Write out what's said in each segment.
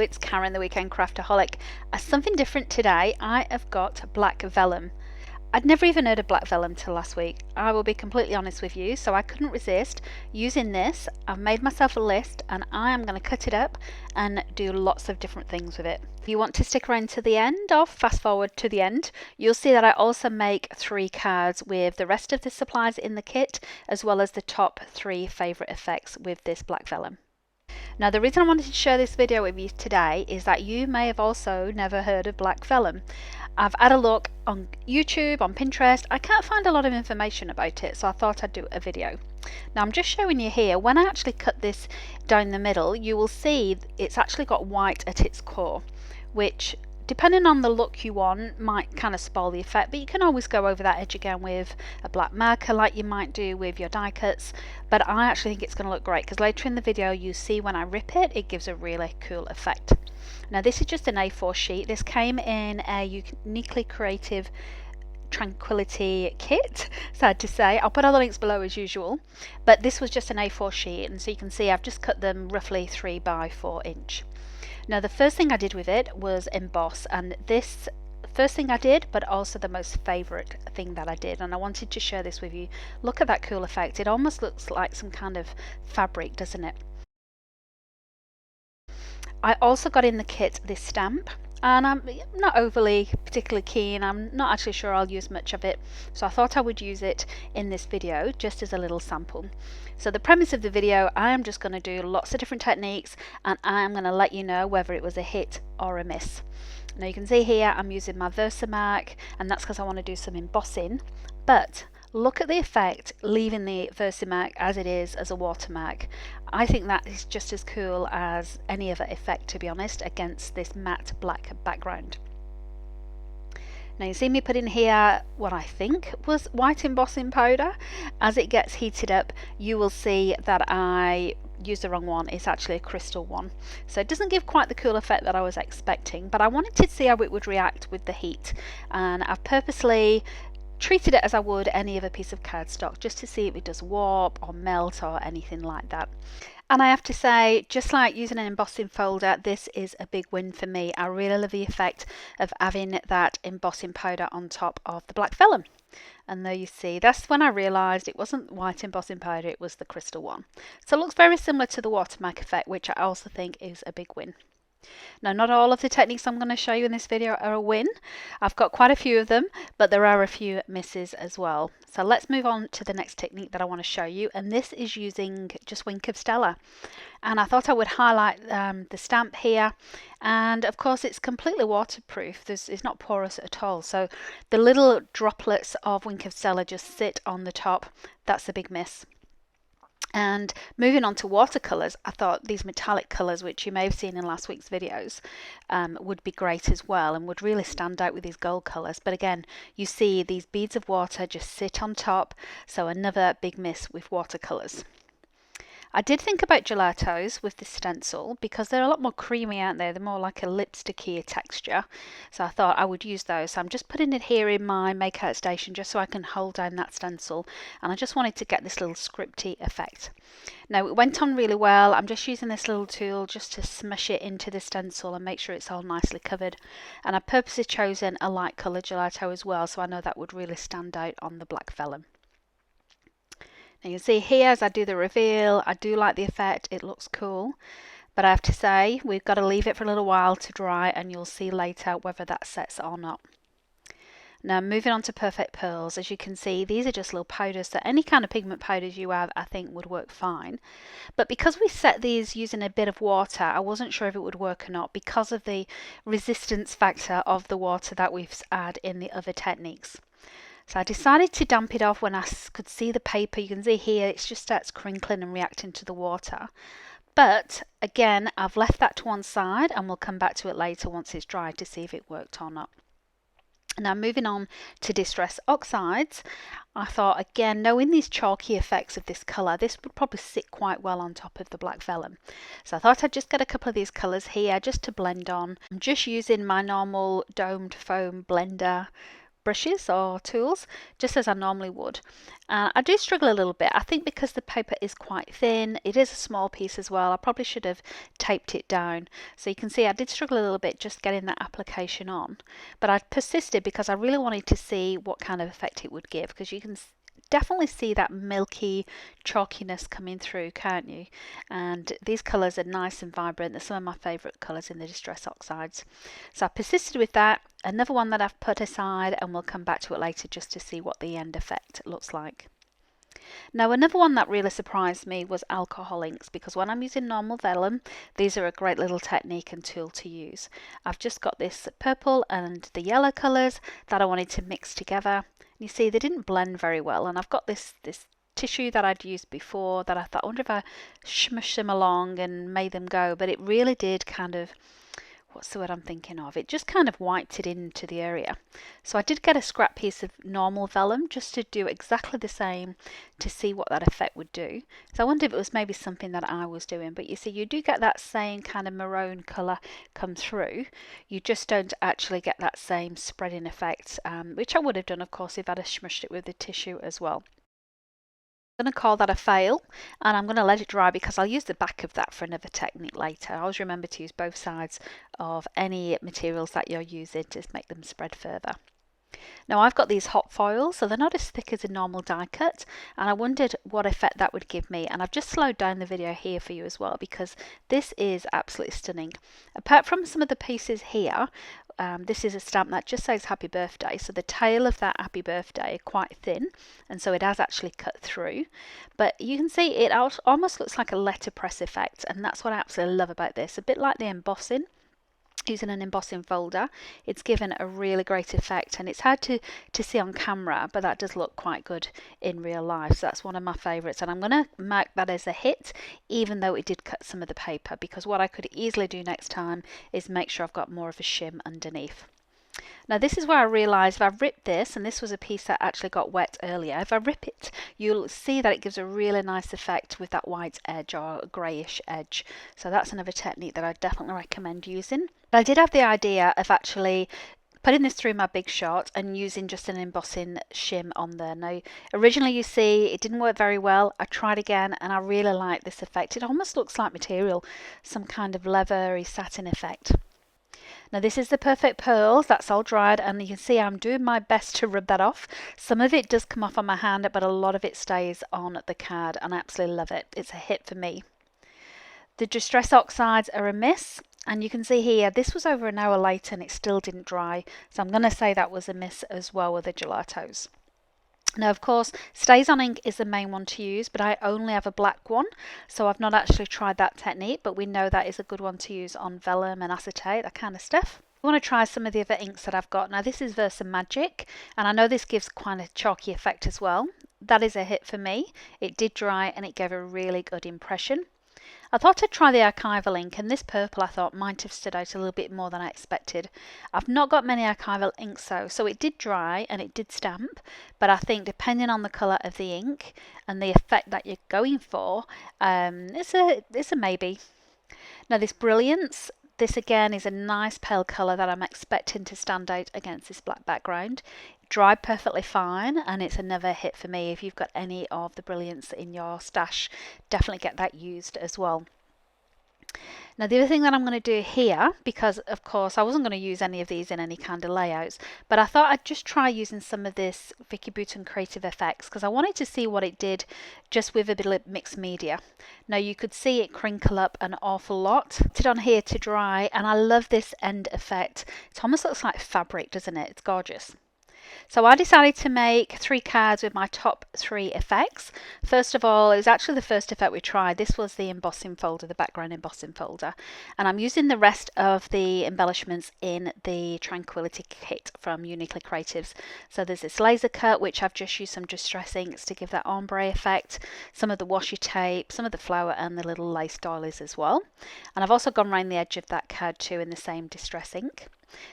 It's Karen, the Weekend Craftaholic. Something different today. I have got black vellum. I'd never even heard of black vellum till last week. I will be completely honest with you, so I couldn't resist using this. I've made myself a list and I am going to cut it up and do lots of different things with it. If you want to stick around to the end or fast forward to the end, you'll see that I also make 3 cards with the rest of the supplies in the kit, as well as the top 3 favourite effects with this black vellum. Now, the reason I wanted to share this video with you today is that you may have also never heard of black vellum. I've had a look on YouTube, on Pinterest. I can't find a lot of information about it, so I thought I'd do a video. Now, I'm just showing you here, when I actually cut this down the middle, you will see it's actually got white at its core, which, depending on the look you want, might kind of spoil the effect, but you can always go over that edge again with a black marker like you might do with your die cuts. But I actually think it's going to look great because later in the video you see when I rip it, it gives a really cool effect. Now, this is just an A4 sheet. This came in a uniquely creative Tranquility kit, sad to say. I'll put all the links below as usual, but this was just an A4 sheet, and so you can see I've just cut them roughly 3 by 4 inch. Now, the first thing I did with it was emboss, and this first thing I did, but also the most favourite thing that I did, and I wanted to share this with you. Look at that cool effect. It almost looks like some kind of fabric, doesn't it? I also got in the kit this stamp, and I'm not overly particularly keen. I'm not actually sure I'll use much of it, so I thought I would use it in this video just as a little sample. So the premise of the video, I am just going to do lots of different techniques, and I am going to let you know whether it was a hit or a miss. Now, you can see here I'm using my Versamagic, and that's because I want to do some embossing, but look at the effect leaving the Versamagic as it is as a watermark. I think that is just as cool as any other effect, to be honest, against this matte black background. Now, you see me put in here what I think was white embossing powder. As it gets heated up, you will see that I used the wrong one. It's actually a crystal one, so it doesn't give quite the cool effect that I was expecting, but I wanted to see how it would react with the heat, and I've purposely treated it as I would any other piece of cardstock, just to see if it does warp or melt or anything like that. And I have to say, just like using an embossing folder, this is a big win for me. I really love the effect of having that embossing powder on top of the black vellum. And there you see, that's when I realised it wasn't white embossing powder, it was the crystal one. So it looks very similar to the watermark effect, which I also think is a big win. Now, not all of the techniques I'm going to show you in this video are a win. I've got quite a few of them, but there are a few misses as well. So let's move on to the next technique that I want to show you, and this is using just Wink of Stella. And I thought I would highlight the stamp here, and of course it's completely waterproof. It's not porous at all, so the little droplets of Wink of Stella just sit on the top. That's a big miss. And moving on to watercolors, I thought these metallic colors, which you may have seen in last week's videos, would be great as well and would really stand out with these gold colors. But again, you see these beads of water just sit on top, so another big miss with watercolors. I did think about gelatos with this stencil because they're a lot more creamy, aren't they? They're more like a lipsticky texture. So I thought I would use those. So I'm just putting it here in my makeout station just so I can hold down that stencil. And I just wanted to get this little scripty effect. Now, it went on really well. I'm just using this little tool just to smush it into the stencil and make sure it's all nicely covered. And I purposely chosen a light colour gelato as well, so I know that would really stand out on the black vellum. Now, you can see here as I do the reveal, I do like the effect, it looks cool, but I have to say we've got to leave it for a little while to dry, and you'll see later whether that sets or not. Now, moving on to Perfect Pearls, as you can see, these are just little powders, so any kind of pigment powders you have I think would work fine. But because we set these using a bit of water, I wasn't sure if it would work or not because of the resistance factor of the water that we've added in the other techniques. So I decided to damp it off when I could see the paper. You can see here it just starts crinkling and reacting to the water. But again, I've left that to one side and we'll come back to it later once it's dried to see if it worked or not. Now, moving on to Distress Oxides, I thought, again, knowing these chalky effects of this colour, this would probably sit quite well on top of the black vellum. So I thought I'd just get a couple of these colours here just to blend on. I'm just using my normal domed foam blender brushes or tools, just as I normally would. I do struggle a little bit. I think because the paper is quite thin, it is a small piece as well. I probably should have taped it down. So you can see I did struggle a little bit just getting that application on. But I persisted because I really wanted to see what kind of effect it would give, because you can definitely see that milky chalkiness coming through, can't you? And these colours are nice and vibrant. They're some of my favourite colours in the Distress Oxides. So I persisted with that. Another one that I've put aside, and we'll come back to it later just to see what the end effect looks like. Now, another one that really surprised me was alcohol inks, because when I'm using normal vellum, these are a great little technique and tool to use. I've just got this purple and the yellow colours that I wanted to mix together. You see, they didn't blend very well, and I've got this tissue that I'd used before that I thought, I wonder if I smush them along and made them go, but it really did kind of, what's the word I'm thinking of? It just kind of wiped it into the area. So I did get a scrap piece of normal vellum just to do exactly the same to see what that effect would do. So I wonder if it was maybe something that I was doing, but you see, you do get that same kind of maroon colour come through. You just don't actually get that same spreading effect, which I would have done, of course, if I'd have smushed it with the tissue as well. I'm going to call that a fail, and I'm going to let it dry because I'll use the back of that for another technique later. Always remember to use both sides of any materials that you're using to make them spread further. Now I've got these hot foils, so they're not as thick as a normal die cut, and I wondered what effect that would give me, and I've just slowed down the video here for you as well because this is absolutely stunning. Apart from some of the pieces here, this is a stamp that just says happy birthday, so the tail of that happy birthday is quite thin, and so it has actually cut through, but you can see it almost looks like a letterpress effect, and that's what I absolutely love about this. A bit like the embossing. Using an embossing folder, it's given a really great effect, and it's hard to see on camera, but that does look quite good in real life. So that's one of my favourites, and I'm going to mark that as a hit, even though it did cut some of the paper, because what I could easily do next time is make sure I've got more of a shim underneath. Now this is where I realised if I rip this, and this was a piece that actually got wet earlier, if I rip it, you'll see that it gives a really nice effect with that white edge or greyish edge. So that's another technique that I definitely recommend using. But I did have the idea of actually putting this through my big shot and using just an embossing shim on there. Now originally you see it didn't work very well. I tried again and I really like this effect. It almost looks like material, some kind of leathery satin effect. Now this is the Perfect Pearls, that's all dried, and you can see I'm doing my best to rub that off. Some of it does come off on my hand, but a lot of it stays on the card, and I absolutely love it. It's a hit for me. The Distress Oxides are a miss, and you can see here this was over an hour later and it still didn't dry, so I'm going to say that was a miss as well with the gelatos. Now of course Stays on ink is the main one to use, but I only have a black one, so I've not actually tried that technique, but we know that is a good one to use on vellum and acetate, that kind of stuff. I want to try some of the other inks that I've got. Now this is Versamagic, and I know this gives quite a chalky effect as well. That is a hit for me. It did dry and it gave a really good impression. I thought I'd try the archival ink, and this purple I thought might have stood out a little bit more than I expected. I've not got many archival inks though, so it did dry and it did stamp, but I think depending on the colour of the ink and the effect that you're going for, it's a maybe. Now this Brilliance, this again is a nice pale colour that I'm expecting to stand out against this black background. Dried perfectly fine, and it's another hit for me. If you've got any of the Brilliance in your stash, definitely get that used as well. Now the other thing that I'm going to do here, because of course I wasn't going to use any of these in any kind of layouts, but I thought I'd just try using some of this Vicky Bouton Creative Effects because I wanted to see what it did just with a bit of mixed media. Now you could see it crinkle up an awful lot. Put it on here to dry, and I love this end effect. It almost looks like fabric, doesn't it? It's gorgeous. So I decided to make 3 cards with my top 3 effects. First of all, it was actually the first effect we tried. This was the embossing folder, the background embossing folder. And I'm using the rest of the embellishments in the Tranquility kit from Uniquely Creatives. So there's this laser cut, which I've just used some distress inks to give that ombre effect, some of the washi tape, some of the flower, and the little lace doilies as well. And I've also gone around the edge of that card too in the same distress ink.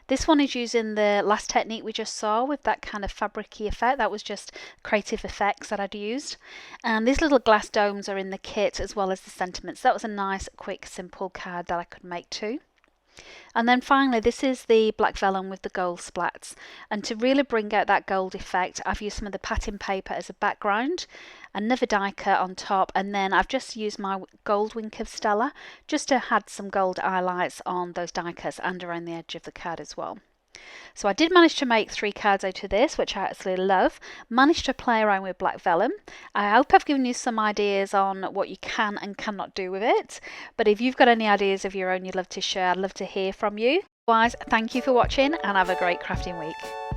This one is using the last technique we just saw with that kind of fabric-y effect. That was just Creative Effects that I'd used. And these little glass domes are in the kit as well as the sentiments. That was a nice, quick, simple card that I could make too. And then finally, this is the black vellum with the gold splats. And to really bring out that gold effect, I've used some of the pattern paper as a background, another die cut on top, and then I've just used my gold Wink of Stella just to add some gold highlights on those die cuts and around the edge of the card as well. So I did manage to make 3 cards out of this, which I absolutely love. Managed to play around with black vellum. I hope I've given you some ideas on what you can and cannot do with it. But if you've got any ideas of your own you'd love to share, I'd love to hear from you. Otherwise, thank you for watching and have a great crafting week.